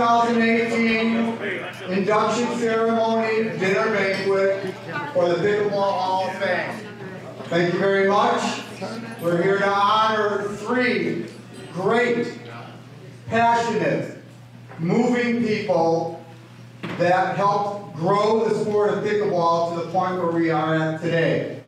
2018 induction ceremony dinner banquet for the Pickleball Hall of Fame. Thank you very much. We're here to honor 3 great, passionate, moving people that helped grow the sport of pickleball to the point where we are at today.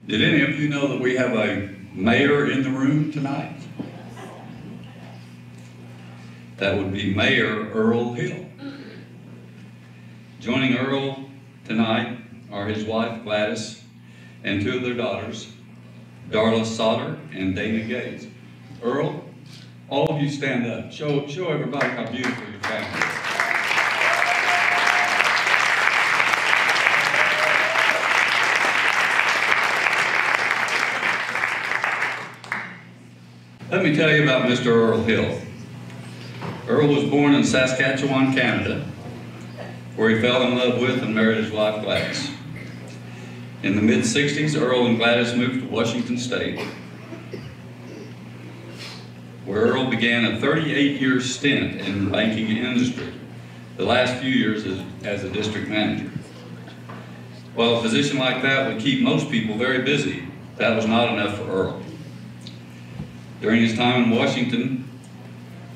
Did any of you know that we have a mayor in the room tonight? That would be Mayor Earl Hill. Joining Earl tonight are his wife Gladys and 2 of their daughters, Darla Sauter and Dana Gates. Earl, all of you stand up. Show everybody how beautiful your family is. Let me tell you about Mr. Earl Hill. Earl was born in Saskatchewan, Canada, where he fell in love with and married his wife Gladys. In the mid-60s, Earl and Gladys moved to Washington State, where Earl began a 38-year stint in the banking industry, the last few years as a district manager. While a position like that would keep most people very busy, that was not enough for Earl. During his time in Washington,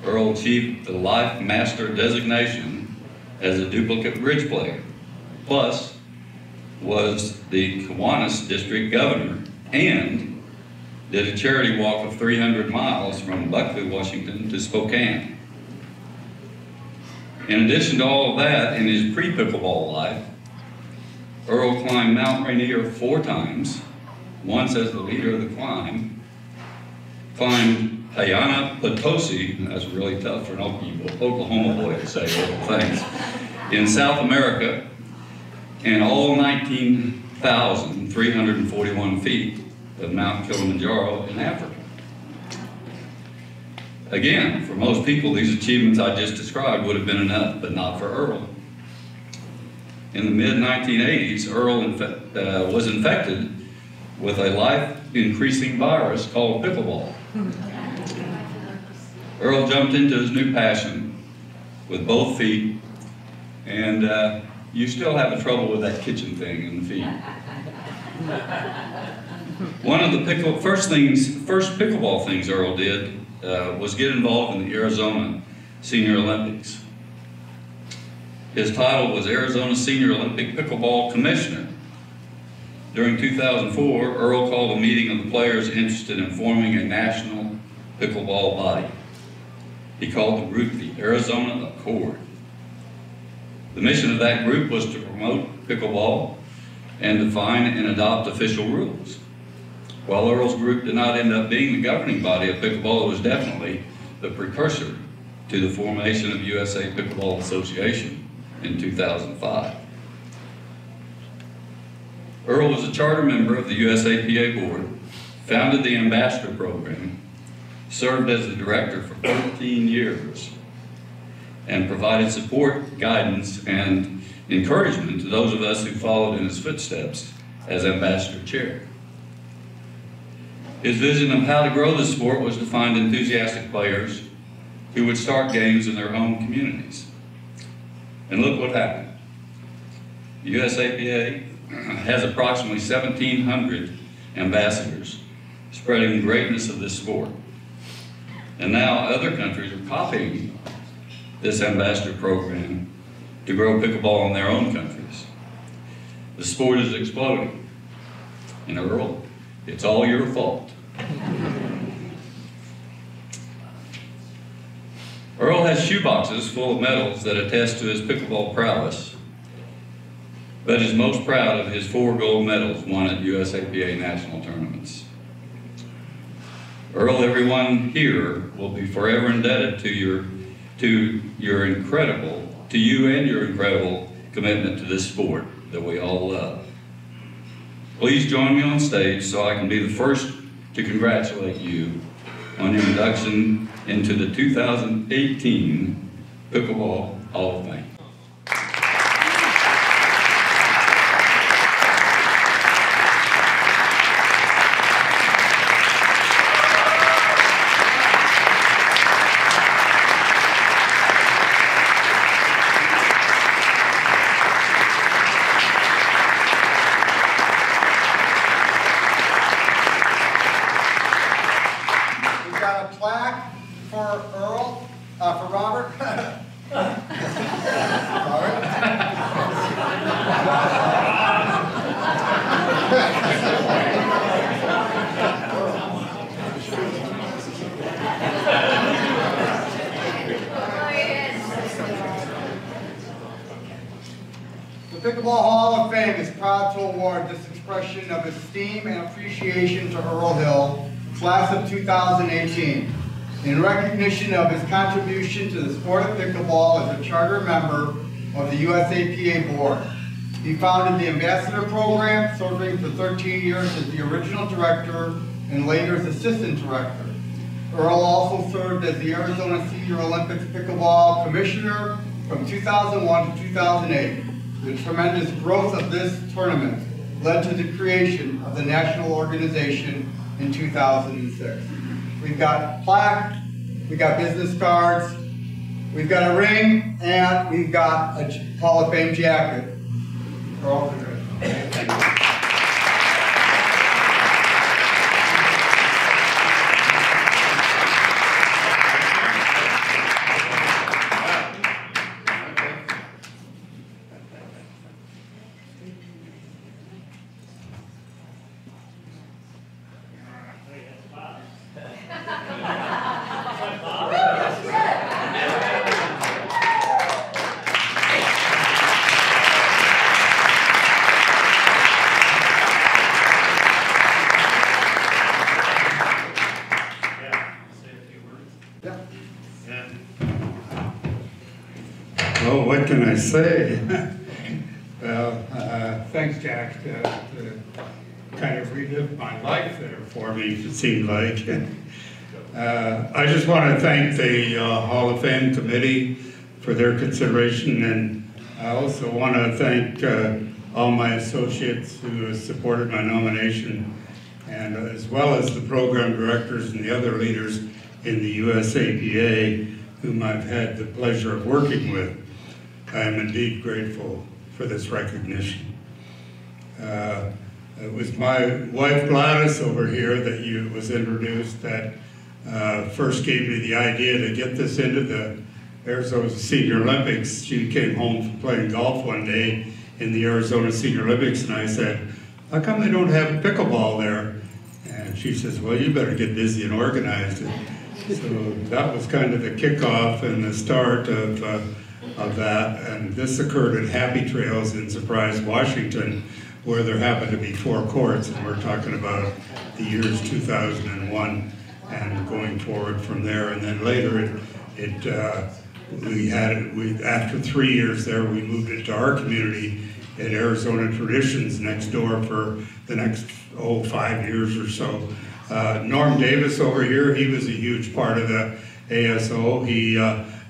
Earl achieved the Life Master designation as a duplicate bridge player, plus was the Kiwanis District Governor and did a charity walk of 300 miles from Buckley, Washington to Spokane. In addition to all of that, in his pre-pickleball life, Earl climbed Mount Rainier 4 times, once as the leader of the climb, climbed Hayana Potosi, that's really tough for an Oklahoma boy to say all things, in South America, and all 19,341 feet of Mount Kilimanjaro in Africa. Again, for most people, these achievements I just described would have been enough, but not for Earl. In the mid-1980s, Earl was infected with a life-increasing virus called pickleball. Earl jumped into his new passion with both feet, and you still have the trouble with that kitchen thing in the feet. One of the first pickleball things Earl did was get involved in the Arizona Senior Olympics. His title was Arizona Senior Olympic Pickleball Commissioner. During 2004, Earl called a meeting of the players interested in forming a national pickleball body. He called the group the Arizona Accord. The mission of that group was to promote pickleball and define and adopt official rules. While Earl's group did not end up being the governing body of pickleball, it was definitely the precursor to the formation of USA Pickleball Association in 2005. Earl was a charter member of the USAPA board, founded the Ambassador program, served as the director for 13 years, and provided support, guidance, and encouragement to those of us who followed in his footsteps as Ambassador Chair. His vision of how to grow the sport was to find enthusiastic players who would start games in their home communities. And look what happened. The USAPA has approximately 1,700 ambassadors spreading the greatness of this sport. And now other countries are copying this ambassador program to grow pickleball in their own countries. The sport is exploding. And Earl, it's all your fault. Earl has shoeboxes full of medals that attest to his pickleball prowess, but is most proud of his 4 gold medals won at USAPA national tournaments. Earl, everyone here will be forever indebted to you and your incredible commitment to this sport that we all love. Please join me on stage so I can be the first to congratulate you on your induction into the 2018 Pickleball Hall of Fame. The Pickleball Hall of Fame is proud to award this expression of esteem and appreciation to Earl Hill, class of 2018, in recognition of his contribution to the sport of pickleball as a charter member of the USAPA board. He founded the Ambassador Program, serving for 13 years as the original director and later as assistant director. Earl also served as the Arizona Senior Olympics Pickleball Commissioner from 2001 to 2008. The tremendous growth of this tournament led to the creation of the national organization in 2006. We've got plaque, we've got business cards, we've got a ring, and we've got a Hall of Fame jacket. Earl, thank you. Well, what can I say? Well, thanks, Jack, to kind of relive my life there for me, it seemed like. I just want to thank the Hall of Fame committee for their consideration, and I also want to thank all my associates who have supported my nomination, and as well as the program directors and the other leaders in the USAPA whom I've had the pleasure of working with. I am indeed grateful for this recognition. It was my wife Gladys over here that was introduced that first gave me the idea to get this into the Arizona Senior Olympics. She came home from playing golf one day in the Arizona Senior Olympics, and I said, how come they don't have pickleball there? And she says, well, you better get busy and organize it. So that was kind of the kickoff and the start of that. And this occurred at Happy Trails in Surprise, Washington, where there happened to be 4 courts, and we're talking about the years 2001 and going forward from there. And then later, after 3 years there, we moved it to our community at Arizona Traditions next door for the next 5 years or so. Norm Davis over here, he was a huge part of the ASO.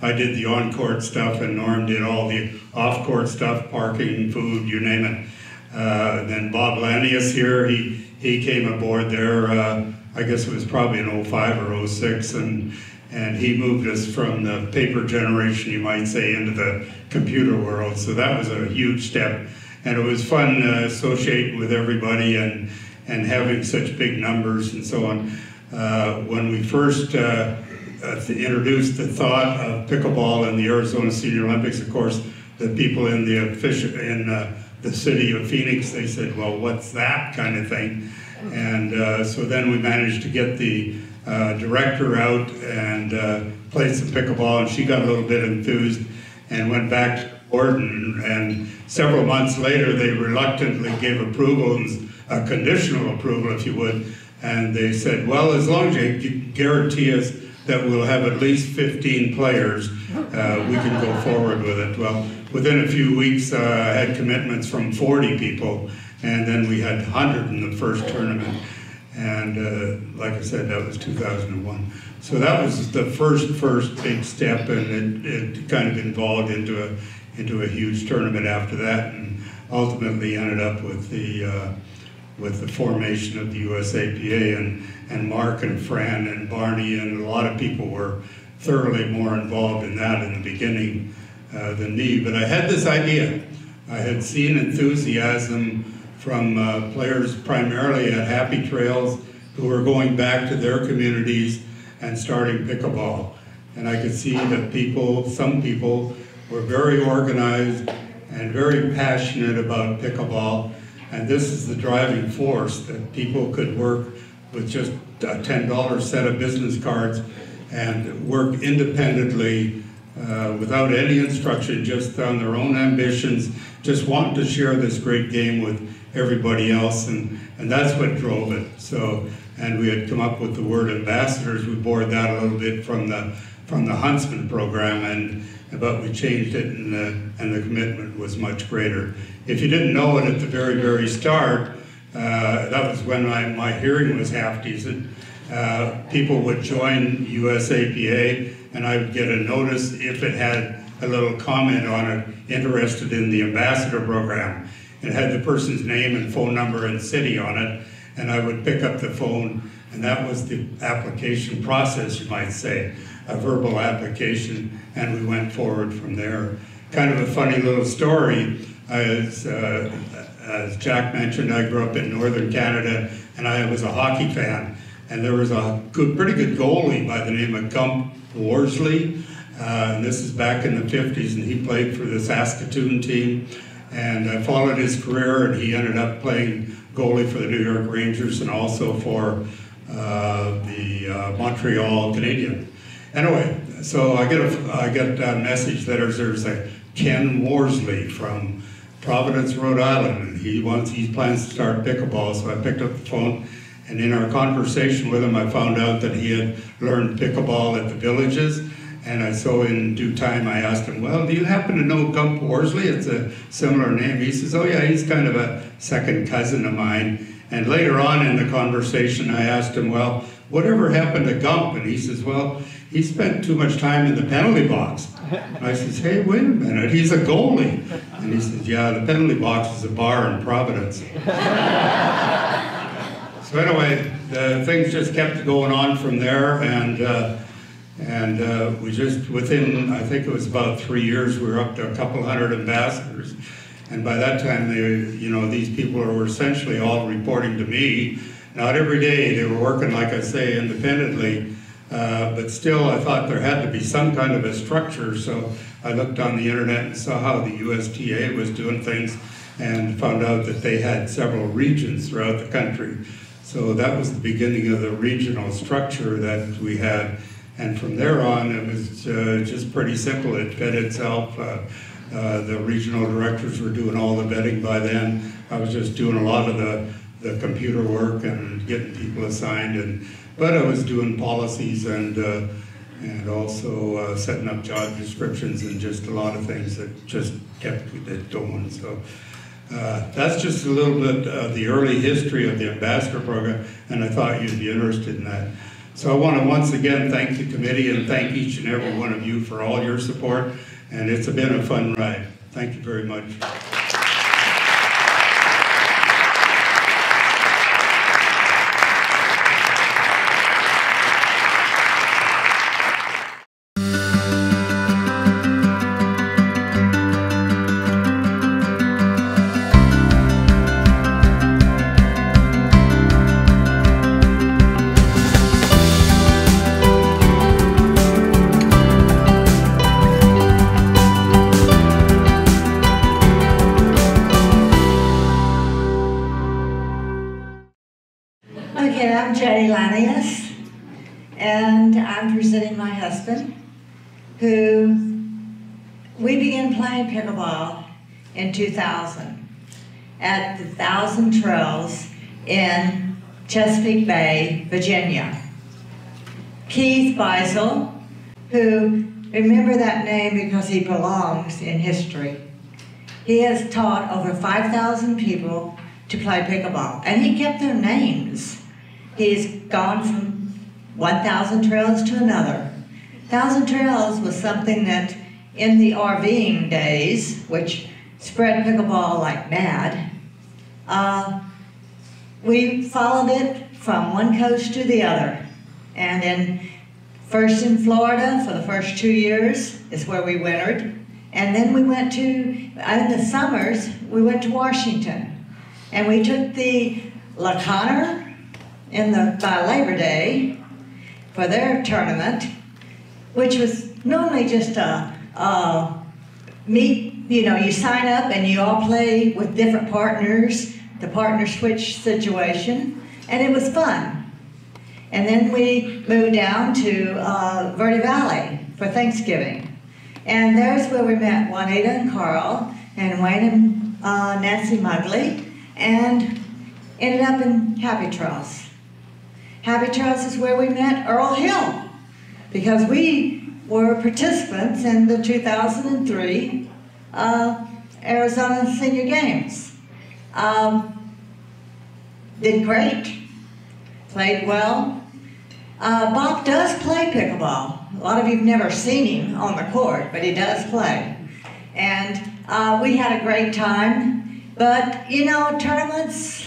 I did the on-court stuff, and Norm did all the off-court stuff, parking, food, you name it. Then Bob Lanius here, he came aboard there, I guess it was probably in 05 or 06, and he moved us from the paper generation, you might say, into the computer world. So that was a huge step, and it was fun associating with everybody and having such big numbers and so on. When we first introduced the thought of pickleball in the Arizona Senior Olympics, of course, the people in the city of Phoenix, they said, well, what's that kind of thing? And so then we managed to get the director out and played some pickleball, and she got a little bit enthused and went back to the board, and several months later they reluctantly gave approval, a conditional approval if you would, and they said, well, as long as you guarantee us that we'll have at least 15 players, we can go forward with it. Well, within a few weeks I had commitments from 40 people, and then we had 100 in the first tournament. And like I said, that was 2001. So that was the first big step, and it kind of evolved into a huge tournament after that, and ultimately ended up with the formation of the USAPA, and Mark and Fran and Barney and a lot of people were thoroughly more involved in that in the beginning than me. But I had this idea. I had seen enthusiasm from players primarily at Happy Trails who were going back to their communities and starting pickleball. And I could see that some people were very organized and very passionate about pickleball. And this is the driving force, that people could work with just a $10 set of business cards and work independently without any instruction, just on their own ambitions, just wanting to share this great game with everybody else, and that's what drove it. So, and we had come up with the word ambassadors. We borrowed that a little bit from the Huntsman program, but we changed it, and the commitment was much greater. If you didn't know it at the very, very start, that was when my hearing was half decent. People would join USAPA, and I would get a notice if it had a little comment on it, interested in the ambassador program. It had the person's name and phone number and city on it, and I would pick up the phone, and that was the application process, you might say, a verbal application, and we went forward from there. Kind of a funny little story. As Jack mentioned, I grew up in northern Canada, and I was a hockey fan, and there was a pretty good goalie by the name of Gump Worsley, and this is back in the 50s, and he played for the Saskatoon team, and I followed his career, and he ended up playing goalie for the New York Rangers and also for the Montreal Canadiens. Anyway, so I get a message that there's a Ken Worsley from Providence, Rhode Island, and he plans to start pickleball. So I picked up the phone, and in our conversation with him, I found out that he had learned pickleball at the Villages. And so in due time, I asked him, well, do you happen to know Gump Worsley? It's a similar name. He says, oh yeah, he's kind of a second cousin of mine. And later on in the conversation, I asked him, well, whatever happened to Gump? And he says, well, he spent too much time in the penalty box. And I says, hey, wait a minute, he's a goalie. And he says, yeah, the penalty box is a bar in Providence. So anyway, things just kept going on from there, and we just, within, I think it was about 3 years, we were up to a couple hundred ambassadors. And by that time, these people were essentially all reporting to me. Not every day, they were working, like I say, independently, but still I thought there had to be some kind of a structure. So I looked on the internet and saw how the USTA was doing things, and found out that they had several regions throughout the country. So that was the beginning of the regional structure that we had. And from there on, it was just pretty simple. It fed itself. The regional directors were doing all the vetting by then. I was just doing a lot of the computer work and getting people assigned. But I was doing policies and also setting up job descriptions and just a lot of things that just kept it going. So that's just a little bit of the early history of the ambassador program, and I thought you'd be interested in that. So I want to once again thank the committee and thank each and every one of you for all your support, and it's been a fun ride. Thank you very much. I'm Lanius, and I'm presenting my husband, who we began playing pickleball in 2000 at the 1,000 Trails in Chesapeake Bay, Virginia. Keith Beisel, who, remember that name because he belongs in history. He has taught over 5,000 people to play pickleball, and he kept their names. He's gone from 1,000 Trails to another. 1,000 Trails was something that in the RVing days, which spread pickleball like mad, we followed it from one coast to the other. And first in Florida for the first 2 years is where we wintered. And then we went to, in the summers, we went to Washington. And we took the La Conner by Labor Day for their tournament, which was normally just a meet, you sign up and you all play with different partners, the partner switch situation, and it was fun. And then we moved down to Verde Valley for Thanksgiving. And there's where we met Juanita and Carl, and Wayne and Nancy Mugley, and ended up in Happy Trails. Happy Trails is where we met Earl Hill, because we were participants in the 2003 Arizona Senior Games. Did great, played well. Bob does play pickleball. A lot of you have never seen him on the court, but he does play. And we had a great time. But, tournaments,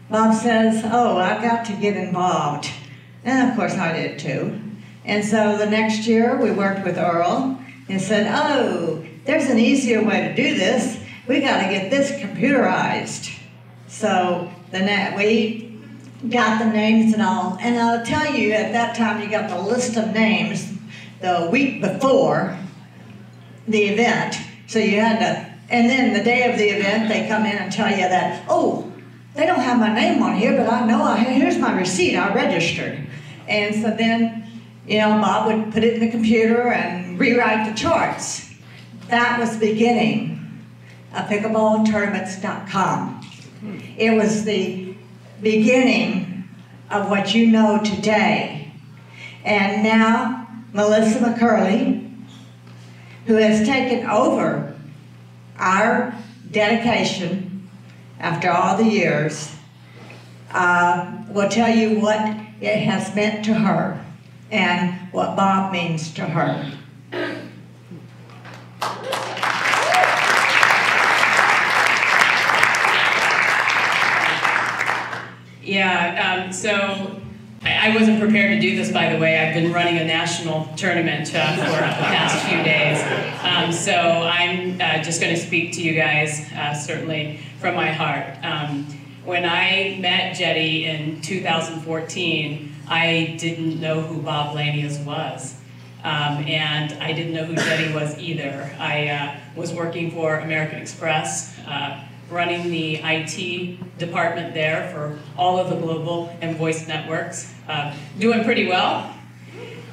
Bob says, oh, I've got to get involved. And of course I did too. And so the next year we worked with Earl and said, oh, there's an easier way to do this. We got to get this computerized. So we got the names and all. And I'll tell you, at that time you got the list of names the week before the event. So you had to, and then the day of the event they come in and tell you that, oh, they don't have my name on here, but I know, here's my receipt, I registered. And so then, Bob would put it in the computer and rewrite the charts. That was the beginning of pickleballtournaments.com. It was the beginning of what you know today. And now, Melissa McCurley, who has taken over our dedication after all the years, will tell you what it has meant to her and what Bob means to her. Yeah, so I wasn't prepared to do this, by the way. I've been running a national tournament for the past few days. So I'm just going to speak to you guys, certainly from my heart. When I met Jetty in 2014, I didn't know who Bob Lanius was. And I didn't know who Jetty was either. I was working for American Express, running the IT department there for all of the global and voice networks, doing pretty well.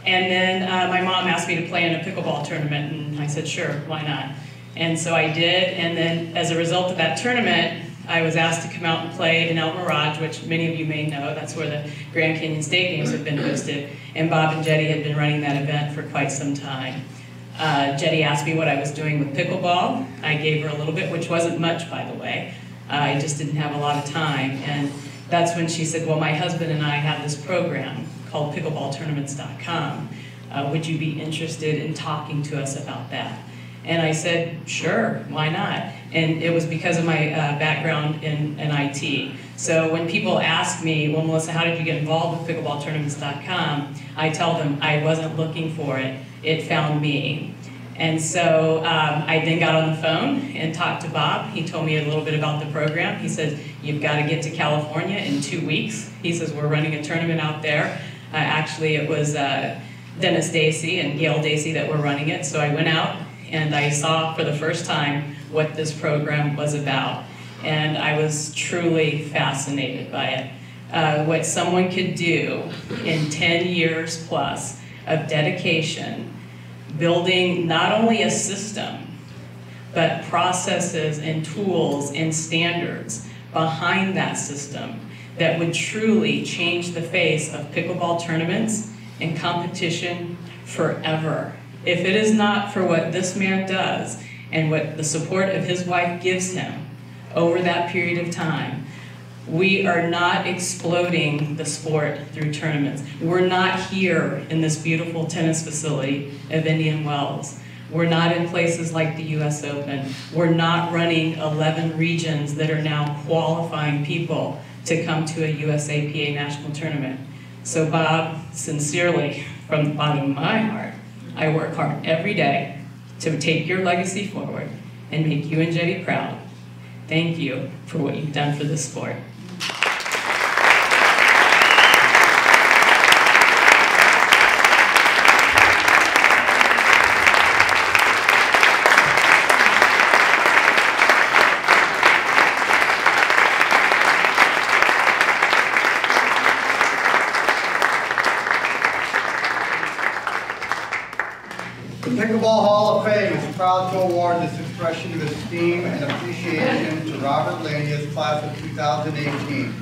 And then my mom asked me to play in a pickleball tournament, and I said, sure, why not? And so I did, and then as a result of that tournament, I was asked to come out and play in El Mirage, which many of you may know. That's where the Grand Canyon State Games have been hosted, and Bob and Jetty had been running that event for quite some time. Jetty asked me what I was doing with pickleball. I gave her a little bit, which wasn't much, by the way. I just didn't have a lot of time. And that's when she said, well, my husband and I have this program called pickleballtournaments.com. Would you be interested in talking to us about that? And I said, sure, why not? And it was because of my background in IT. So when people ask me, well, Melissa, how did you get involved with pickleballtournaments.com? I tell them I wasn't looking for it. It found me. And so I then got on the phone and talked to Bob. He told me a little bit about the program. He said, you've got to get to California in 2 weeks. He says, we're running a tournament out there. Actually, it was Dennis Dacey and Gail Dacey that were running it. So I went out and I saw for the first time what this program was about. And I was truly fascinated by it. What someone could do in 10 years plus of dedication, building not only a system, but processes and tools and standards behind that system that would truly change the face of pickleball tournaments and competition forever. If it is not for what this man does and what the support of his wife gives him over that period of time, We are not exploding the sport through tournaments. We're not here in this beautiful tennis facility of Indian Wells. We're not in places like the US Open. We're not running 11 regions that are now qualifying people to come to a USAPA national tournament. So Bob, sincerely, from the bottom of my heart, I work hard every day to take your legacy forward and make you and Jetty proud. Thank you for what you've done for this sport. The Pickleball Hall of Fame is proud to award this expression of esteem and appreciation to Robert Lanius, class of 2018,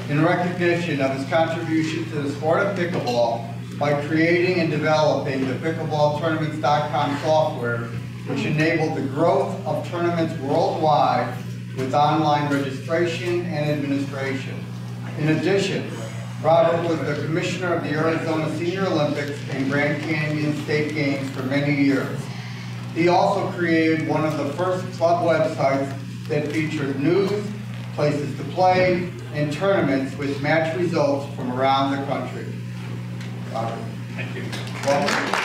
in recognition of his contribution to the sport of pickleball by creating and developing the pickleballtournaments.com software, which enabled the growth of tournaments worldwide with online registration and administration. In addition, Robert was the commissioner of the Arizona Senior Olympics and Grand Canyon State Games for many years. He also created one of the first club websites that featured news, places to play, and tournaments with match results from around the country. Robert. Thank you. Welcome.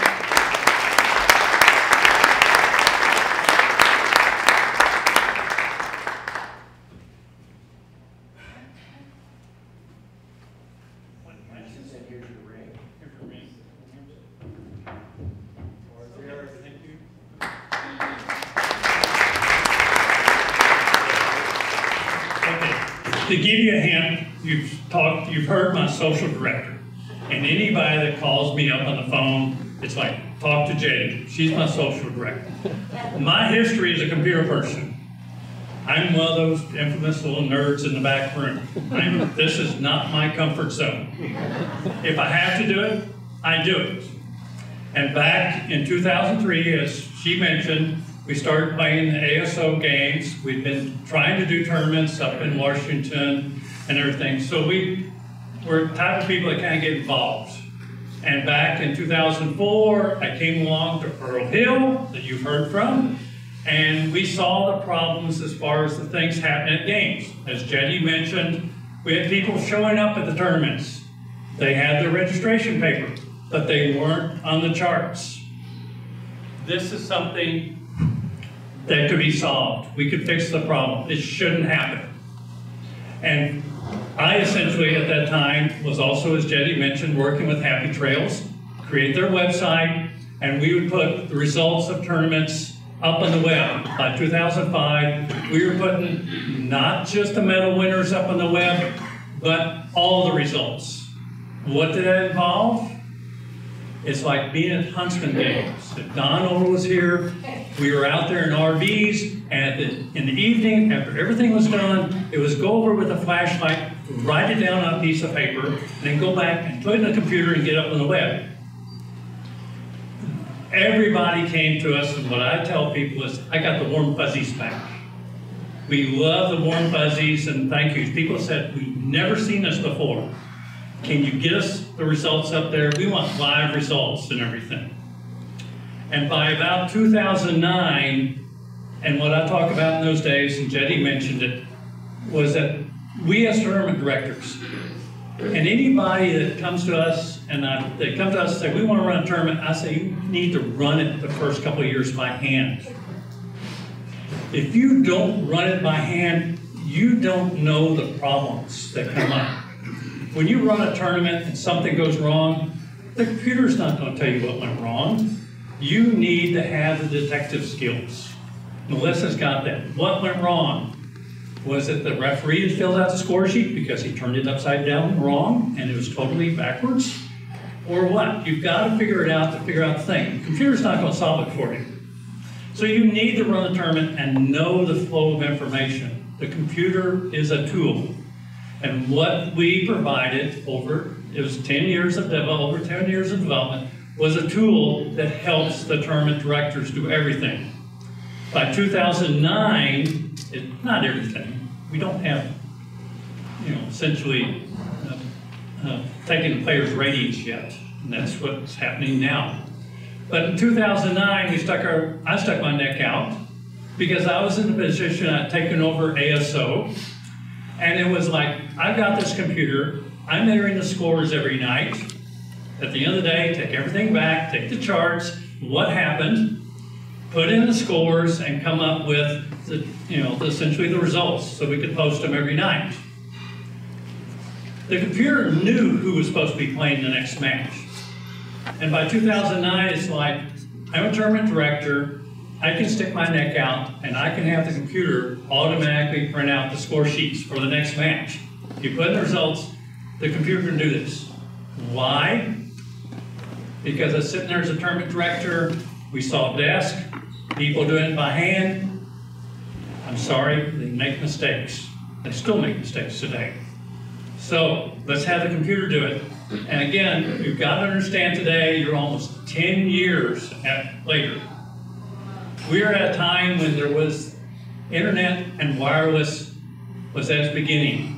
To give you a hint, you've heard my social director, and anybody that calls me up on the phone, it's like, talk to Jade. She's my social director. My history as a computer person, I'm one of those infamous little nerds in the back room. This is not my comfort zone. If I have to do it, I do it. And back in 2003, as she mentioned, we started playing the ASO games. We've been trying to do tournaments up in Washington and everything. So we're the type of people that kind of get involved. And back in 2004, I came along to Earl Hill, that you've heard from, and we saw the problems as far as the things happening at games. As Jetty mentioned, we had people showing up at the tournaments. They had their registration paper, but they weren't on the charts. This is something that could be solved. We could fix the problem. It shouldn't happen. And I essentially at that time was also, as Jetty mentioned, working with Happy Trails, create their website, and we would put the results of tournaments up on the web. By 2005, we were putting not just the medal winners up on the web, but all the results. What did that involve? It's like being at Huntsman Games. If Don Ohl was here, we were out there in RVs, and in the evening, after everything was done, it was go over with a flashlight, write it down on a piece of paper, and then go back and put it in the computer and get up on the web. Everybody came to us, and what I tell people is, I got the warm fuzzies back. We love the warm fuzzies, and thank you. People said, we've never seen this before. Can you get us the results up there? We want live results and everything. And by about 2009, and what I talk about in those days, and Jetty mentioned it, was that we as tournament directors, and anybody that comes to us, and they come to us and say, we want to run a tournament, I say, you need to run it the first couple of years by hand. If you don't run it by hand, you don't know the problems that come up. When you run a tournament and something goes wrong, the computer's not going to tell you what went wrong. You need to have the detective skills. Melissa's got that. What went wrong? Was it the referee that filled out the score sheet because he turned it upside down wrong and it was totally backwards? Or what? You've got to figure it out to figure out the thing. The computer's not going to solve it for you. So you need to run a tournament and know the flow of information. The computer is a tool. And what we provided over 10 years of development was a tool that helps the tournament directors do everything. By 2009, not everything. We don't have, essentially taking the players' ratings yet, and that's what's happening now. But in 2009, I stuck my neck out because I was in the position I'd taken over ASO, and it was like, I've got this computer, I'm entering the scores every night. At the end of the day, take everything back, take the charts, what happened, put in the scores, and come up with essentially the results so we could post them every night. The computer knew who was supposed to be playing the next match. And by 2009, it's like, I'm a tournament director, I can stick my neck out, and I can have the computer automatically print out the score sheets for the next match. You put in the results, the computer can do this. Why? Because I was sitting there as a tournament director, we saw desk, people doing it by hand. I'm sorry, they make mistakes. They still make mistakes today. So let's have the computer do it. And again, you've got to understand today, you're almost 10 years later. We are at a time when there was internet and wireless was at its beginning.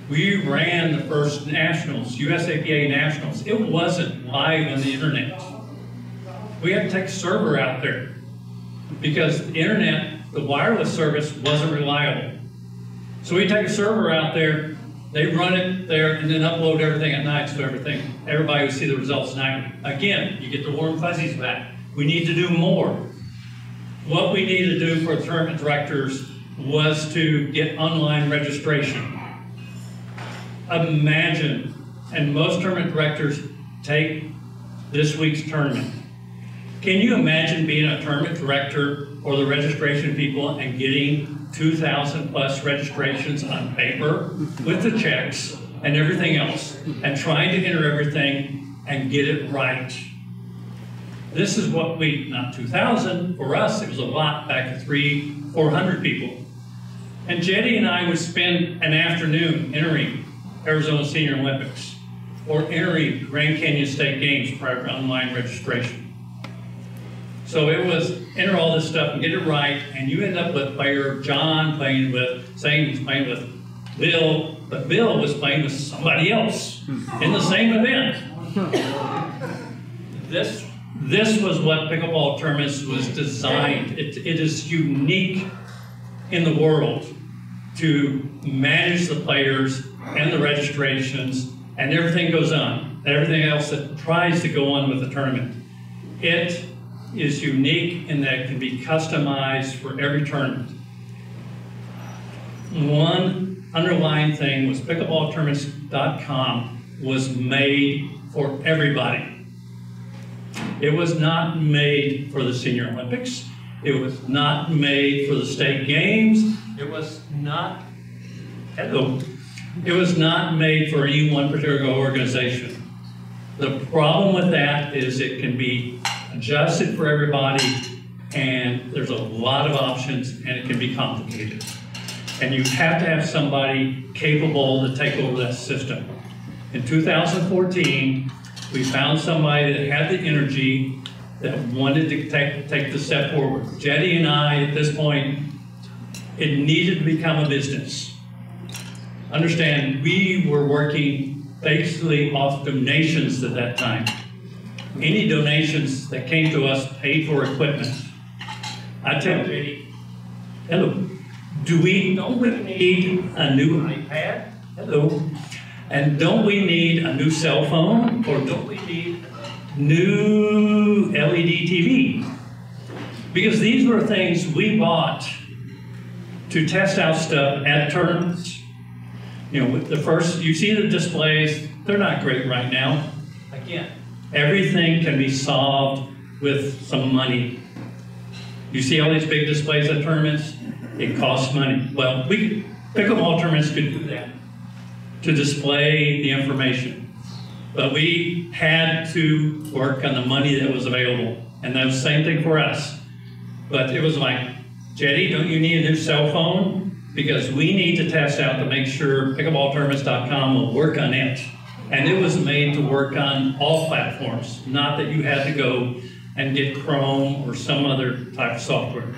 We ran the first nationals, USAPA nationals. It wasn't live on the internet. We had to take a server out there because the internet, the wireless service wasn't reliable. So we take a server out there, they run it there, and then upload everything at night so everybody would see the results nightly. Again, you get the warm fuzzies back. We need to do more. What we needed to do for tournament directors was to get online registration. Imagine, and most tournament directors take this week's tournament. Can you imagine being a tournament director or the registration people and getting 2,000 plus registrations on paper with the checks and everything else and trying to enter everything and get it right? This is what not 2,000, for us it was a lot, back to 300-400 people. And Jetty and I would spend an afternoon entering Arizona Senior Olympics or entering Grand Canyon State Games prior to online registration. So it was enter all this stuff and get it right, and you end up with player John saying he's playing with Bill, but Bill was playing with somebody else in the same event. This was what Pickleball Tournaments was designed. It is unique in the world to manage the players and the registrations and everything goes on, everything else that tries to go on with the tournament. It is unique in that it can be customized for every tournament. One underlying thing was pickleballtournaments.com was made for everybody. It was not made for the Senior Olympics. It was not made for the state games. It was not made for any one particular organization. The problem with that is it can be adjusted for everybody, and there's a lot of options, and it can be complicated. And you have to have somebody capable to take over that system. In 2014, we found somebody that had the energy, that wanted to take the step forward. Jetty and I, at this point, it needed to become a business. Understand, we were working basically off donations at that time. Any donations that came to us paid for equipment. I tell Jetty, hello, don't we need a new iPad? Hello. And don't we need a new cell phone? Or don't we need new LED TV? Because these were things we bought to test out stuff at tournaments. You know, the first, you see the displays, they're not great right now. Again, everything can be solved with some money. You see all these big displays at tournaments? It costs money. Well, Pickleball Tournaments could do that, to display the information. But we had to work on the money that was available. And that was the same thing for us. But it was like, Jetty, don't you need a new cell phone? Because we need to test out to make sure pickleballtournaments.com will work on it. And it was made to work on all platforms, not that you had to go and get Chrome or some other type of software.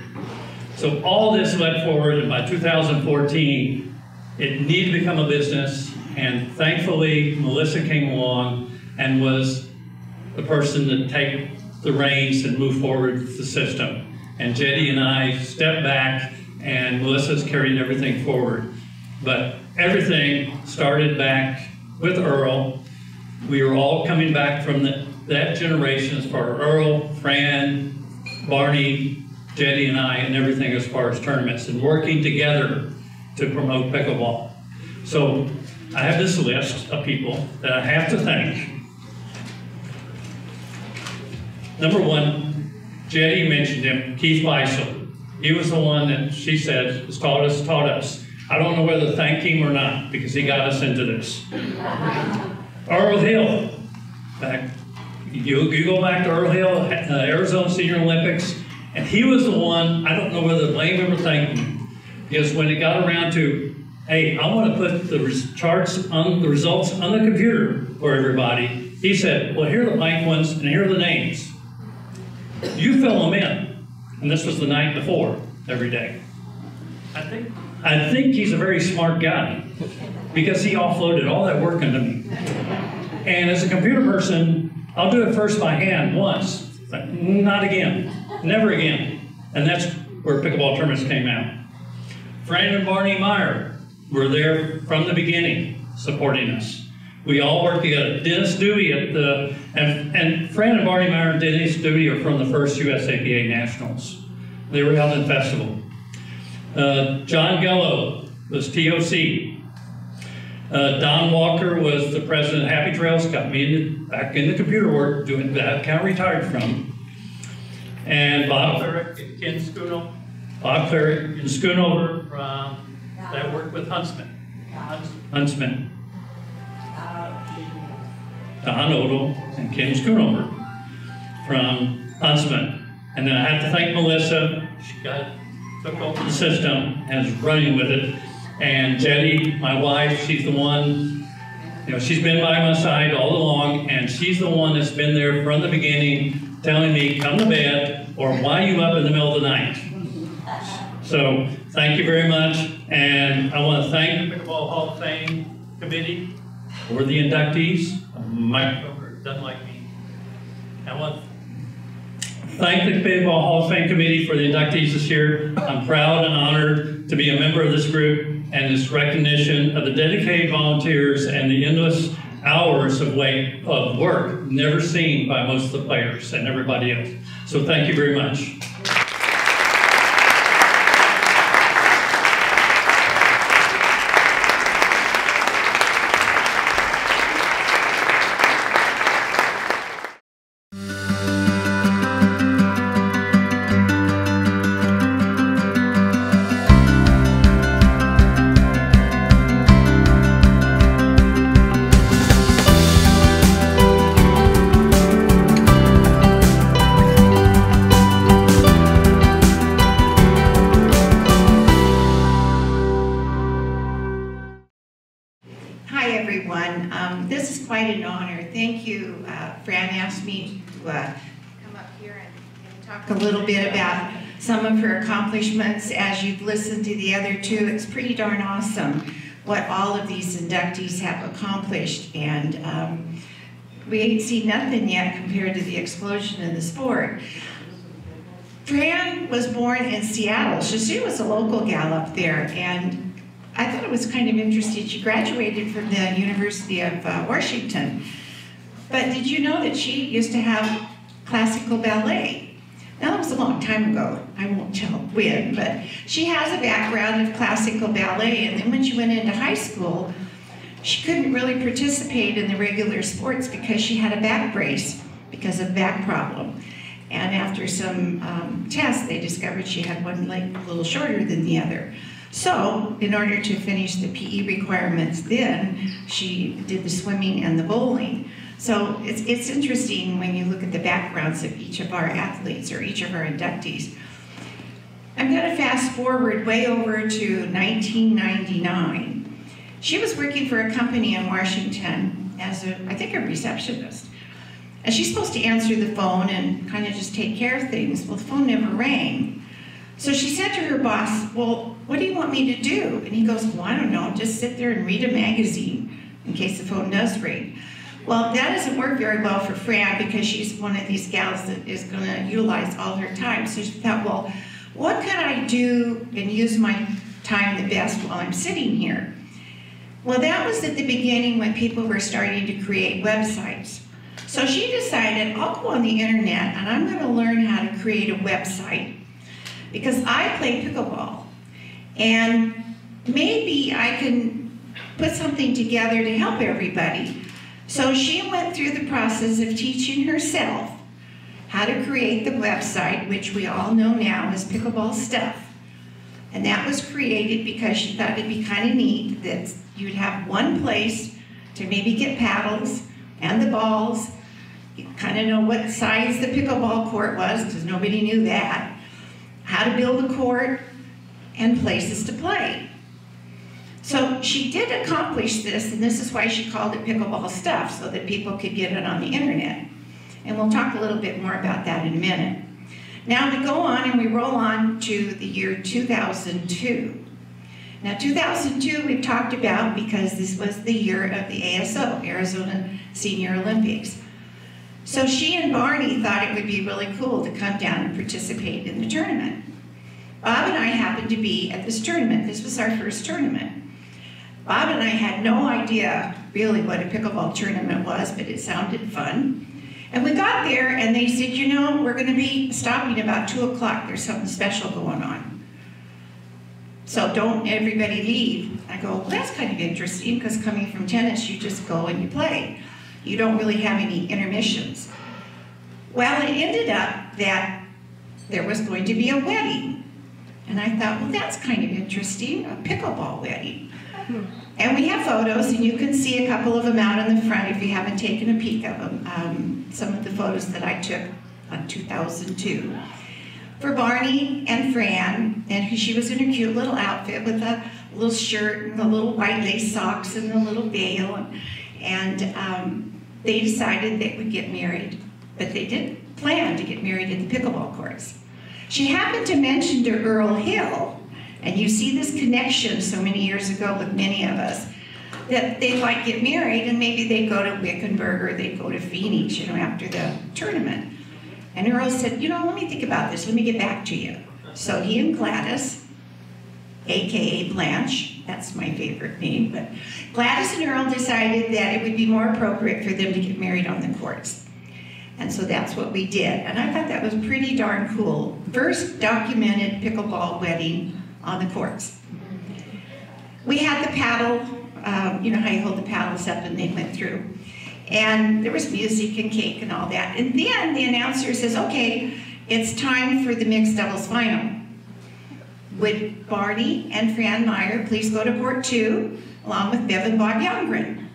So all this led forward, and by 2014, it needed to become a business, and thankfully Melissa came along and was the person to take the reins and move forward with the system. And Jetty and I stepped back, and Melissa's carried everything forward. But everything started back with Earl. We were all coming back from that generation as far as Earl, Fran, Barney, Jetty and I, and everything as far as tournaments, and working together to promote pickleball. So I have this list of people that I have to thank. Number one, Jetty mentioned him, Keith Beisel. He was the one that she said has taught us. I don't know whether to thank him or not, because he got us into this. Earl Hill. You go back to Earl Hill, Arizona Senior Olympics, and he was the one, I don't know whether to blame him or thank him, because when it got around to, hey, I want to put the charts on the results on the computer for everybody, he said, well, here are the blank ones, and here are the names. You fill them in. And this was the night before, every day. I think he's a very smart guy, because he offloaded all that work onto me. And as a computer person, I'll do it first by hand once, not again, never again. And that's where Pickleball Tournaments came out. Fran and Barney Meyer were there from the beginning, supporting us. We all worked together. Dennis Dewey and Fran and Barney Meyer and Dennis Dewey are from the first USAPA Nationals. They were held in festival. John Gello was TOC. Don Walker was the president of Happy Trails, got me back in the computer work, doing that, kind of retired from. And Bob Cleric and Ken Schoonover. Bob Cleric and Schoonover that worked with Huntsman. Don Odell and Ken Schoonover from Huntsman. And then I have to thank Melissa. She took over the system and is running with it. And Jetty, my wife, she's the one, she's been by my side all along, and she's the one that's been there from the beginning, telling me, come to bed, or why are you up in the middle of the night? So, thank you very much, and I want to thank the Pickleball Hall of Fame Committee for the inductees. Mike Coker doesn't like me. I want to thank the Pickleball Hall of Fame Committee for the inductees this year. I'm proud and honored to be a member of this group, and this recognition of the dedicated volunteers and the endless hours of work never seen by most of the players and everybody else. So thank you very much. This is quite an honor. Thank you. Fran asked me to come up here and talk a little bit about some of her accomplishments. As you've listened to the other two, it's pretty darn awesome what all of these inductees have accomplished. And we ain't seen nothing yet compared to the explosion in the sport. Fran was born in Seattle, so she was a local gal up there, and I thought it was kind of interesting. She graduated from the University of Washington. But did you know that she used to have classical ballet? Now, that was a long time ago. I won't tell when, but she has a background of classical ballet, and then when she went into high school, she couldn't really participate in the regular sports because she had a back brace because of back problem. And after some tests, they discovered she had one leg a little shorter than the other. So, in order to finish the PE requirements then, she did the swimming and the bowling. So, it's interesting when you look at the backgrounds of each of our athletes or each of our inductees. I'm going to fast forward way over to 1999. She was working for a company in Washington as I think a receptionist. And she's supposed to answer the phone and kind of just take care of things. Well, the phone never rang. So she said to her boss, well, what do you want me to do? And he goes, well, I don't know, just sit there and read a magazine in case the phone does ring. Well, that doesn't work very well for Fran because she's one of these gals that is going to utilize all her time. So she thought, well, what can I do and use my time the best while I'm sitting here? Well, that was at the beginning when people were starting to create websites. So she decided, I'll go on the internet and I'm going to learn how to create a website because I play pickleball. And maybe I can put something together to help everybody. So she went through the process of teaching herself how to create the website, which we all know now as Pickleball Stuff. And that was created because she thought it'd be kind of neat that you'd have one place to maybe get paddles and the balls. You kind of know what size the pickleball court was because nobody knew that. How to build a court and places to play. So she did accomplish this, and this is why she called it Pickleball Stuff, so that people could get it on the internet. And we'll talk a little bit more about that in a minute. Now we go on and we roll on to the year 2002. Now 2002 we've talked about because this was the year of the ASO, Arizona Senior Olympics. So she and Barney thought it would be really cool to come down and participate in the tournament. Bob and I happened to be at this tournament. This was our first tournament. Bob and I had no idea really what a pickleball tournament was, but it sounded fun. And we got there and they said, you know, we're going to be stopping about 2 o'clock. There's something special going on. So don't everybody leave. I go, well, that's kind of interesting because coming from tennis, you just go and you play. You don't really have any intermissions. Well, it ended up that there was going to be a wedding. And I thought, well, that's kind of interesting, a pickleball wedding. And we have photos, and you can see a couple of them out on the front if you haven't taken a peek of them. Some of the photos that I took on 2002. For Barney and Fran, and she was in a cute little outfit with a little shirt and the little white lace socks and the little veil. And they decided they would get married, but they didn't plan to get married in the pickleball courts. She happened to mention to Earl Hill, and you see this connection so many years ago with many of us, that they might get married and maybe they'd go to Wickenburg or they'd go to Phoenix, you know, after the tournament. And Earl said, you know, let me think about this, let me get back to you. So he and Gladys, AKA Blanche, that's my favorite name, but Gladys and Earl decided that it would be more appropriate for them to get married on the courts. And so that's what we did. And I thought that was pretty darn cool. First documented pickleball wedding on the courts. We had the paddle, you know how you hold the paddles up and they went through. And there was music and cake and all that. And then the announcer says, okay, it's time for the mixed doubles final. Would Barney and Fran Meyer please go to court 2, along with Bevan Bob Youngren?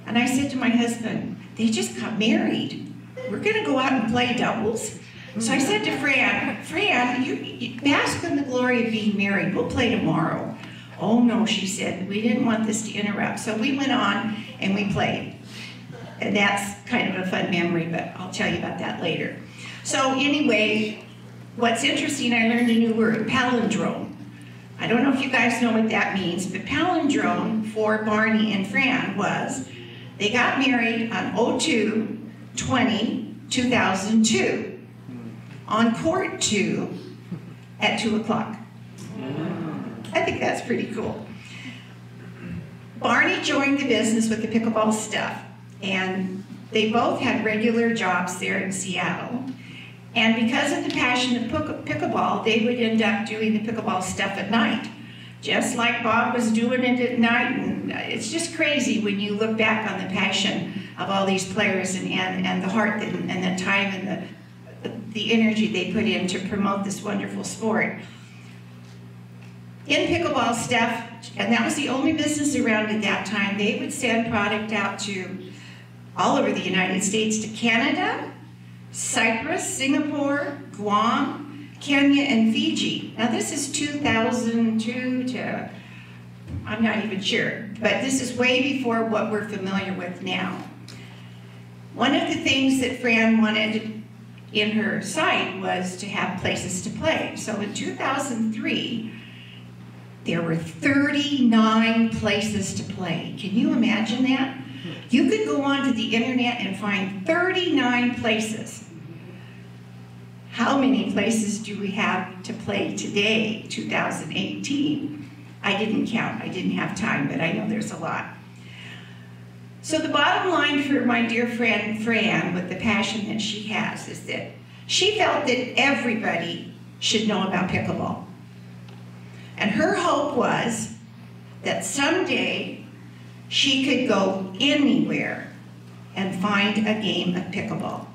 And I said to my husband, they just got married. We're gonna go out and play doubles. So I said to Fran, you bask in the glory of being married. We'll play tomorrow. Oh no, she said, we didn't want this to interrupt. So we went on and we played. And that's kind of a fun memory, but I'll tell you about that later. So anyway, what's interesting, I learned a new word, palindrome. I don't know if you guys know what that means, but palindrome for Barney and Fran was, they got married on 02/20/2002 on court 2 at 2 o'clock. I think that's pretty cool. Barney joined the business with the Pickleball Stuff, and they both had regular jobs there in Seattle. And because of the passion of pickleball, they would end up doing the Pickleball Stuff at night, just like Bob was doing it at night. And it's just crazy when you look back on the passion of all these players and the heart and the time and the energy they put in to promote this wonderful sport. In Pickleball Stuff, and that was the only business around at that time, they would send product out to all over the United States, to Canada, Cyprus, Singapore, Guam, Kenya, and Fiji. Now this is 2002 to, I'm not even sure, but this is way before what we're familiar with now. One of the things that Fran wanted in her site was to have places to play. So in 2003, there were 39 places to play. Can you imagine that? You could go onto the internet and find 39 places. How many places do we have to play today, 2018? I didn't count, I didn't have time, but I know there's a lot. So the bottom line for my dear friend Fran, with the passion that she has, is that she felt that everybody should know about pickleball. And her hope was that someday she could go anywhere and find a game of pickleball.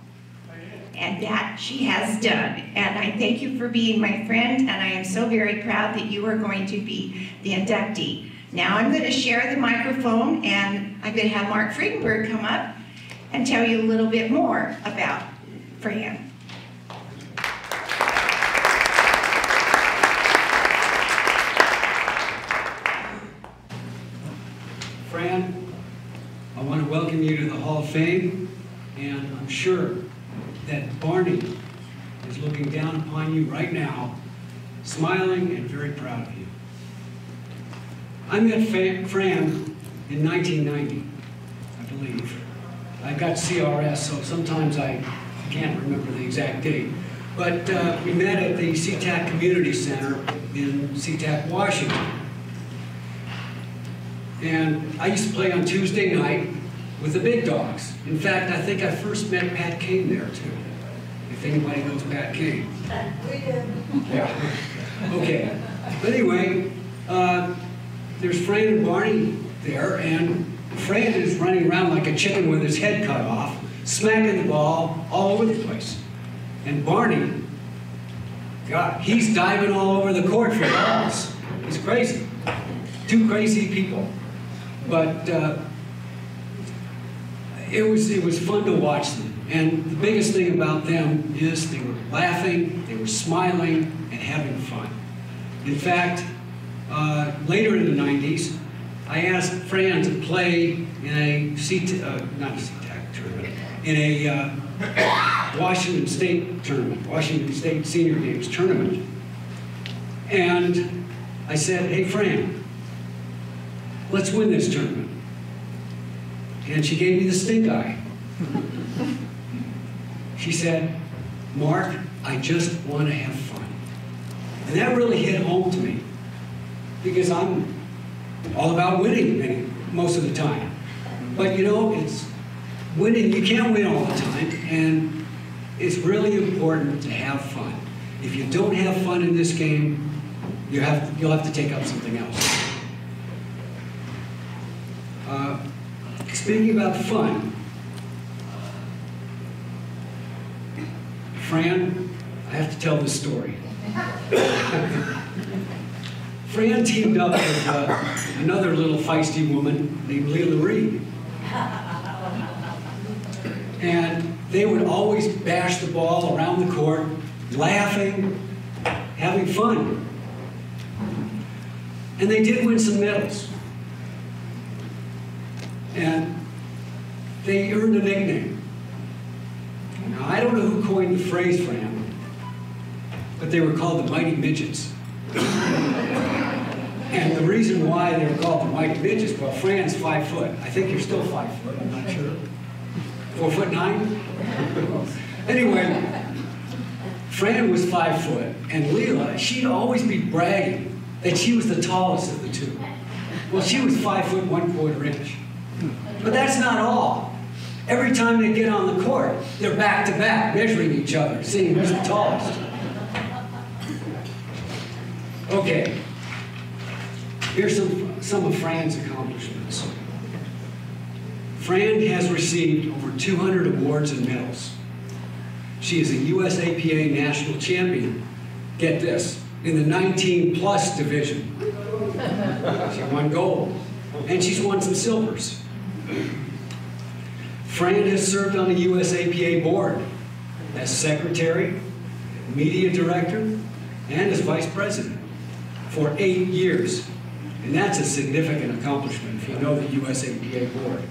And that she has done. And I thank you for being my friend, and I am so very proud that you are going to be the inductee. Now I'm going to share the microphone, and I'm going to have Mark Friedenberg come up and tell you a little bit more about Fran. Fran, I want to welcome you to the Hall of Fame, and I'm sure that Barney is looking down upon you right now, smiling and very proud of you. I met Fran in 1990, I believe. I got CRS, so sometimes I can't remember the exact date. But we met at the SeaTac Community Center in SeaTac, Washington. And I used to play on Tuesday night with the big dogs. In fact, I think I first met Pat Kane there too, if anybody knows Pat Kane. We do. Yeah. Okay. But anyway, there's Fran and Barney there, and Fran is running around like a chicken with his head cut off, smacking the ball all over the place. And Barney, God, he's diving all over the court for balls. He's crazy. Two crazy people. But it was fun to watch them. And the biggest thing about them is they were laughing, they were smiling, and having fun. In fact, later in the 90s, I asked Fran to play in a not a SeaTac tournament, in a Washington State tournament, Washington State Senior Games tournament. And I said, hey Fran, let's win this tournament. And she gave me the stink eye. She said, Mark, I just want to have fun. And that really hit home to me, because I'm all about winning most of the time. But you know, it's winning, you can't win all the time, and it's really important to have fun. If you don't have fun in this game, you'll have to take up something else. Speaking about fun, Fran, I have to tell this story. Fran teamed up with another little feisty woman named Leila Reed. And they would always bash the ball around the court, laughing, having fun. And they did win some medals. And they earned a nickname. Now, I don't know who coined the phrase, Fran, but they were called the Mighty Midgets. And the reason why they were called the Mighty Midgets, well, Fran's 5 foot. I think you're still 5 foot, I'm not sure. 4'9"? Anyway, Fran was 5 foot, and Leila, she'd always be bragging that she was the tallest of the two. Well, she was 5 foot 1/4 inch. But that's not all. Every time they get on the court, they're back to back, measuring each other, seeing who's the tallest. Okay, here's some of Fran's accomplishments. Fran has received over 200 awards and medals. She is a USAPA national champion. Get this, in the 19+ division. She won gold, and she's won some silvers. Fran has served on the USAPA board as secretary, media director, and as vice president for 8 years. And that's a significant accomplishment if you know the USAPA board.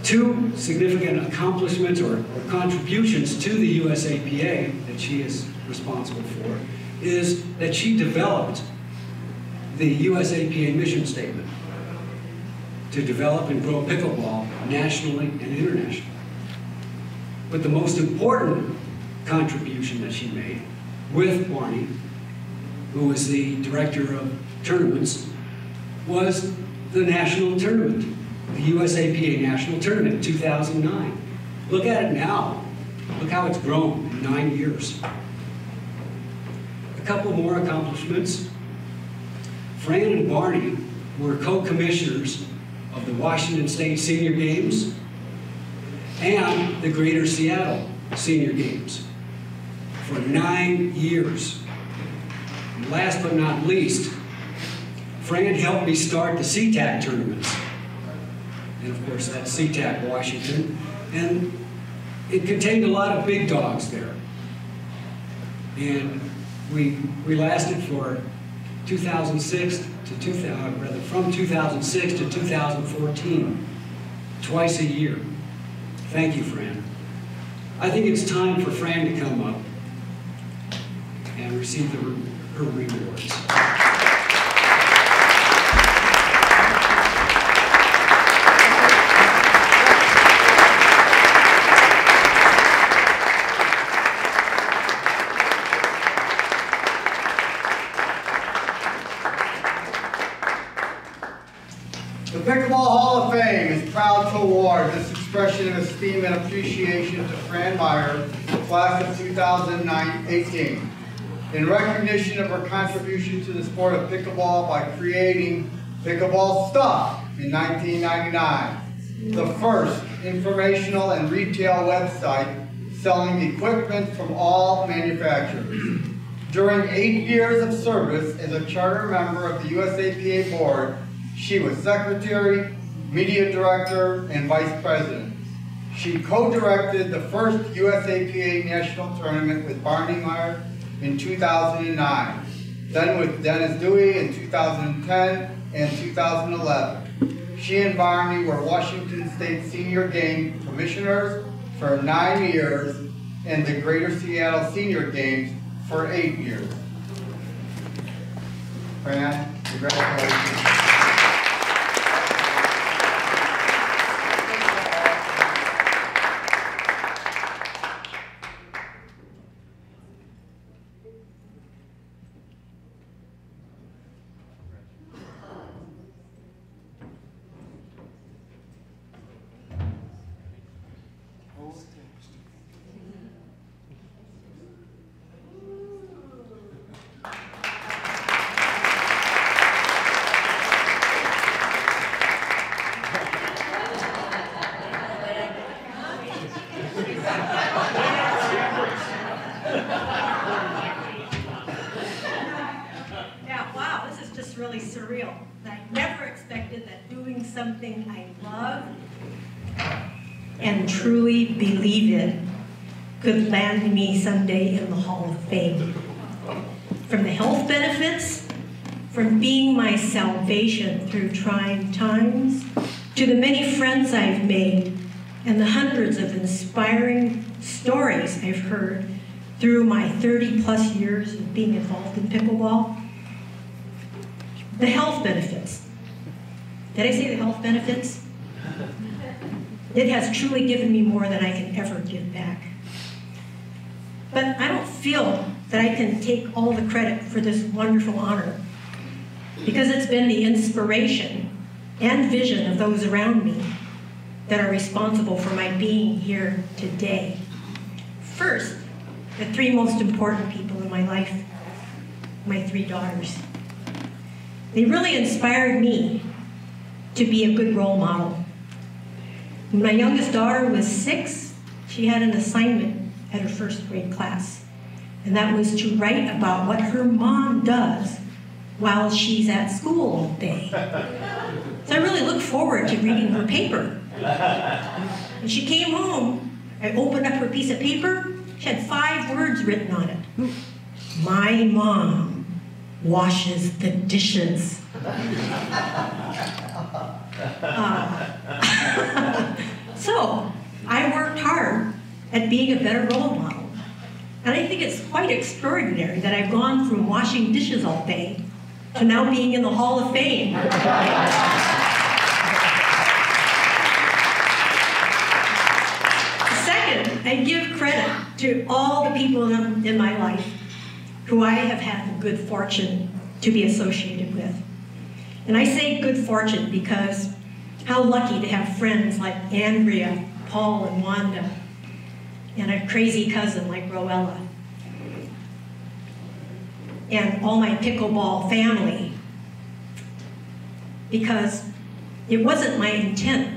2 significant accomplishments or contributions to the USAPA that she is responsible for is that she developed the USAPA mission statement to develop and grow pickleball nationally and internationally. But the most important contribution that she made with Barney, who was the director of tournaments, was the national tournament, the USAPA national tournament in 2009. Look at it now. Look how it's grown in 9 years. A couple more accomplishments. Fran and Barney were co-commissioners of the Washington State Senior Games and the Greater Seattle Senior Games for 9 years. And last but not least, Fran helped me start the CTAC tournaments. And of course, that's CTAC Washington. And it contained a lot of big dogs there. And we lasted for 2006 to from 2006 to 2014, twice a year. Thank you, Fran. I think it's time for Fran to come up and receive her rewards. The Pickleball Hall of Fame is proud to award this expression of esteem and appreciation to Fran Meyer, class of 2018, in recognition of her contribution to the sport of pickleball by creating Pickleball Stuff in 1999, the first informational and retail website selling equipment from all manufacturers. During 8 years of service as a charter member of the USAPA board, she was secretary, media director, and vice president. She co-directed the first USAPA national tournament with Barney Meyer in 2009, then with Dennis Dewey in 2010 and 2011. She and Barney were Washington State Senior Game commissioners for 9 years and the Greater Seattle Senior Games for 8 years. Fran, congratulations. Yeah, wow, this is just really surreal. I never expected that doing something I love and truly believe in could land me someday in the Hall of Fame. From the health benefits, from being my salvation through trying times, to the many friends I've made and the hundreds of inspiring stories I've heard through my 30+ years of being involved in pickleball. The health benefits. Did I say the health benefits? It has truly given me more than I can ever give back. But I don't feel that I can take all the credit for this wonderful honor, because it's been the inspiration and vision of those around me that are responsible for my being here today. First, the 3 most important people in my life, my 3 daughters. They really inspired me to be a good role model. When my youngest daughter was 6, she had an assignment at her 1st grade class, and that was to write about what her mom does while she's at school all day. So I really look forward to reading her paper. When she came home, I opened up her piece of paper. She had 5 words written on it. My mom washes the dishes. So I worked hard at being a better role model. And And I think it's quite extraordinary that I've gone from washing dishes all day to now being in the Hall of Fame. Second, I give credit to all the people in my life who I have had the good fortune to be associated with. And I say good fortune because how lucky to have friends like Andrea, Paul, and Wanda, and a crazy cousin like Roella, and all my pickleball family, because it wasn't my intent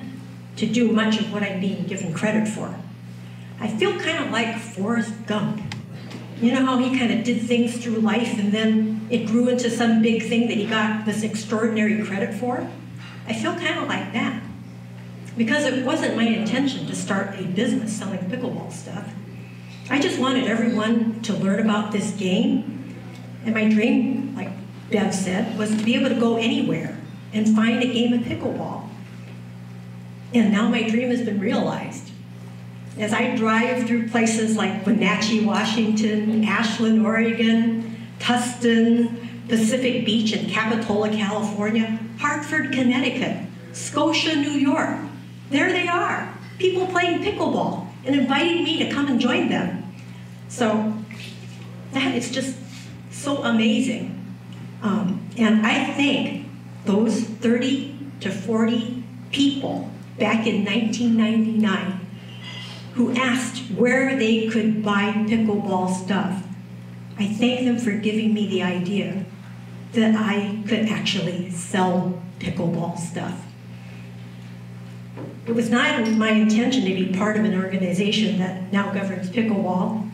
to do much of what I'm being given credit for. I feel kind of like Forrest Gump. You know how he kind of did things through life and then it grew into some big thing that he got this extraordinary credit for? I feel kind of like that. Because it wasn't my intention to start a business selling pickleball stuff. I just wanted everyone to learn about this game. And my dream, like Bev said, was to be able to go anywhere and find a game of pickleball. And now my dream has been realized. As I drive through places like Wenatchee, Washington, Ashland, Oregon, Tustin, Pacific Beach, and Capitola, California, Hartford, Connecticut, Scotia, New York, there they are, people playing pickleball and inviting me to come and join them. So that is just so amazing. And I think those 30 to 40 people back in 1999 who asked where they could buy pickleball stuff, I thank them for giving me the idea that I could actually sell pickleball stuff. It was not my intention to be part of an organization that now governs pickleball,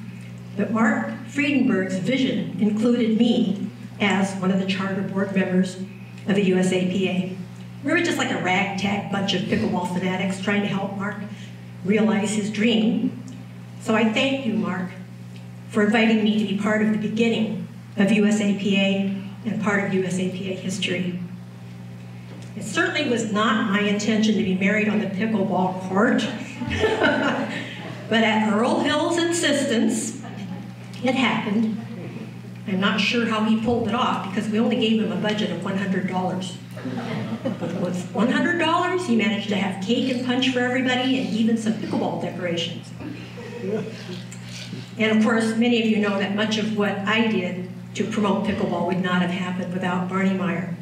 but Mark Friedenberg's vision included me as one of the charter board members of the USAPA. We were just like a ragtag bunch of pickleball fanatics trying to help Mark realize his dream. So I thank you, Mark, for inviting me to be part of the beginning of USAPA and part of USAPA history. It certainly was not my intention to be married on the pickleball court, but at Earl Hill's insistence, it happened. I'm not sure how he pulled it off because we only gave him a budget of $100. But with $100, he managed to have cake and punch for everybody and even some pickleball decorations. And of course, many of you know that much of what I did to promote pickleball would not have happened without Barney Meyer.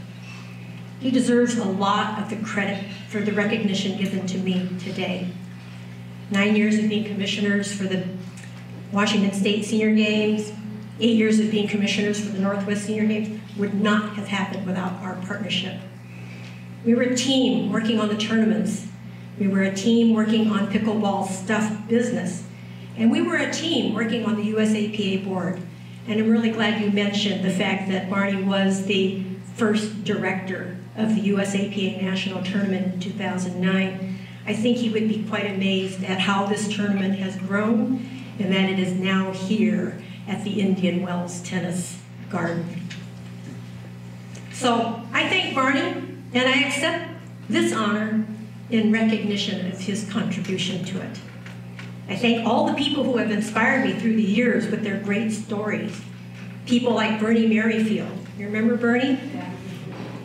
He deserves a lot of the credit for the recognition given to me today. 9 years of being commissioners for the Washington State Senior Games, 8 years of being commissioners for the Northwest Senior Games would not have happened without our partnership. We were a team working on the tournaments. We were a team working on pickleball stuff business. And we were a team working on the USAPA board. And I'm really glad you mentioned the fact that Barney was the first director of the USAPA National Tournament in 2009. I think he would be quite amazed at how this tournament has grown and that it is now here at the Indian Wells Tennis Garden. So I thank Barney, and I accept this honor in recognition of his contribution to it. I thank all the people who have inspired me through the years with their great stories. People like Bernie Merrifield. You remember Bernie? Yeah.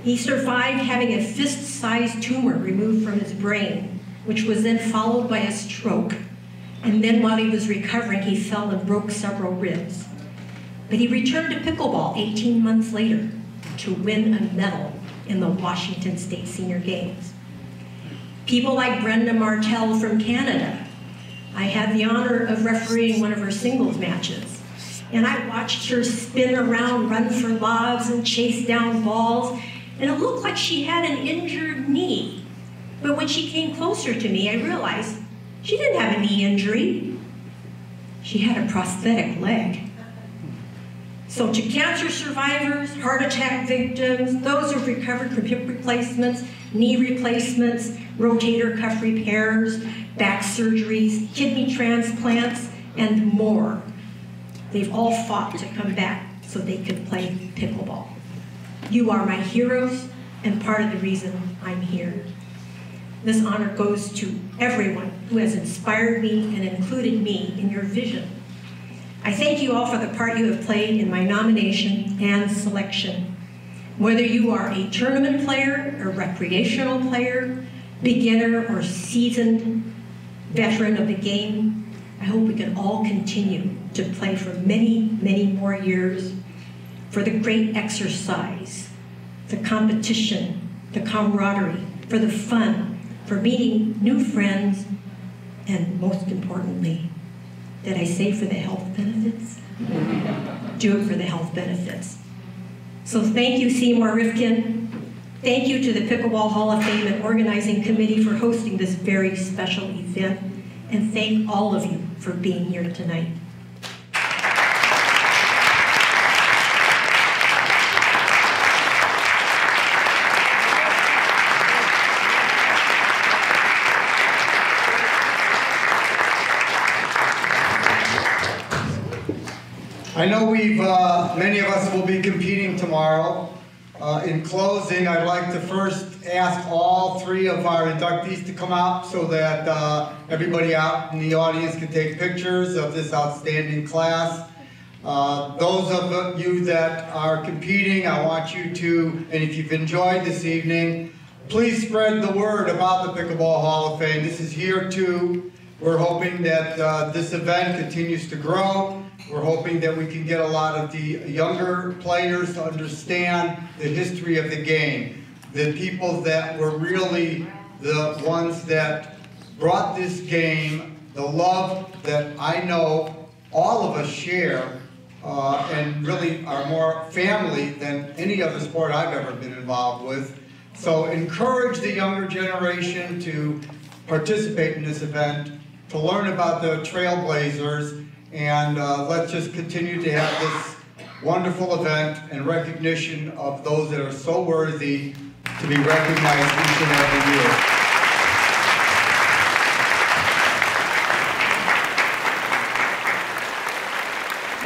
He survived having a fist-sized tumor removed from his brain, which was then followed by a stroke. And then while he was recovering, he fell and broke several ribs. But he returned to pickleball 18 months later to win a medal in the Washington State Senior Games. People like Brenda Martell from Canada. I had the honor of refereeing one of her singles matches. And I watched her spin around, run for loves, and chase down balls. And it looked like she had an injured knee. But when she came closer to me, I realized she didn't have a knee injury. She had a prosthetic leg. So to cancer survivors, heart attack victims, those who've recovered from hip replacements, knee replacements, rotator cuff repairs, back surgeries, kidney transplants, and more. They've all fought to come back so they could play pickleball. You are my heroes and part of the reason I'm here. This honor goes to everyone who has inspired me and included me in your vision. I thank you all for the part you have played in my nomination and selection. Whether you are a tournament player, a recreational player, beginner, or seasoned veteran of the game, I hope we can all continue to play for many, many more years, for the great exercise, the competition, the camaraderie, for the fun, for meeting new friends, and most importantly, did I say for the health benefits? Do it for the health benefits. So thank you, Seymour Rifkin. Thank you to the Pickleball Hall of Fame and organizing committee for hosting this very special event. And thank all of you for being here tonight. I know many of us will be competing tomorrow. In closing, I'd like to first ask all three of our inductees to come out so that everybody out in the audience can take pictures of this outstanding class. Those of you that are competing, I want you to, and if you've enjoyed this evening, please spread the word about the Pickleball Hall of Fame. This is year 2. We're hoping that this event continues to grow. We're hoping that we can get a lot of the younger players to understand the history of the game. The people that were really the ones that brought this game, the love that I know all of us share, and really are more family than any other sport I've ever been involved with. So encourage the younger generation to participate in this event, to learn about the trailblazers, and let's just continue to have this wonderful event and recognition of those that are so worthy to be recognized each and every year.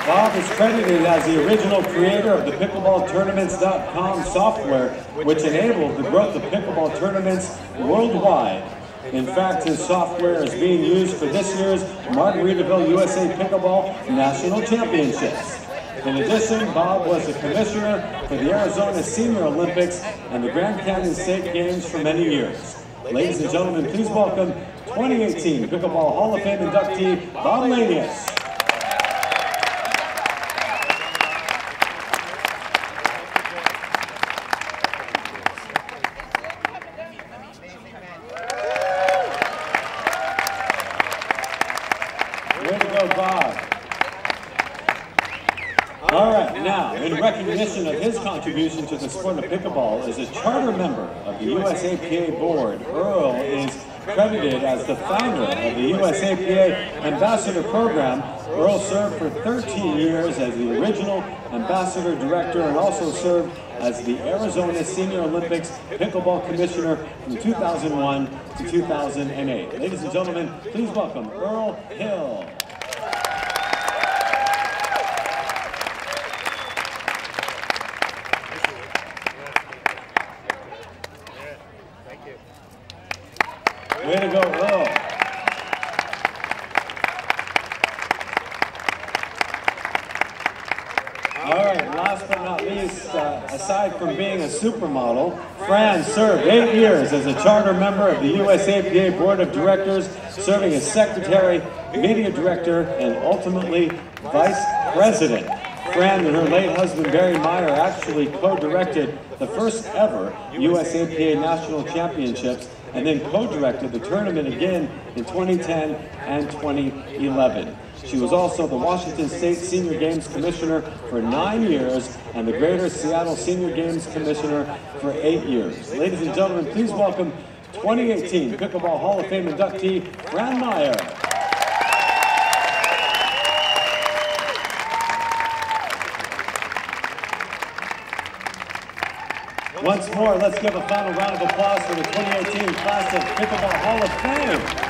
Bob is credited as the original creator of the PickleballTournaments.com software, which enabled the growth of pickleball tournaments worldwide. In fact, his software is being used for this year's Margaritaville USA Pickleball National Championships. In addition, Bob was the commissioner for the Arizona Senior Olympics and the Grand Canyon State Games for many years. Ladies and gentlemen, please welcome 2018 Pickleball Hall of Fame inductee, Bob Lanius. Way to go, Bob. All right, now, in recognition of his contribution to the sport of pickleball as a charter member of the USAPA board, Earl is credited as the founder of the USAPA Ambassador Program. Earl served for 13 years as the original Ambassador Director and also served as the Arizona Senior Olympics Pickleball Commissioner from 2001 to 2008. Ladies and gentlemen, please welcome Earl Hill. Way to go, Earl. All right, last but not least, aside from being a supermodel, Fran served 8 years as a charter member of the USAPA Board of Directors, serving as secretary, media director, and ultimately vice president. Fran and her late husband Barry Meyer actually co-directed the first ever USAPA National Championships and then co-directed the tournament again in 2010 and 2011. She was also the Washington State Senior Games Commissioner for 9 years and the Greater Seattle Senior Games Commissioner for 8 years. Ladies and gentlemen, please welcome 2018 Pickleball Hall of Fame inductee, Fran Meyer. Once more, let's give a final round of applause for the 2018 class of Pickleball Hall of Fame.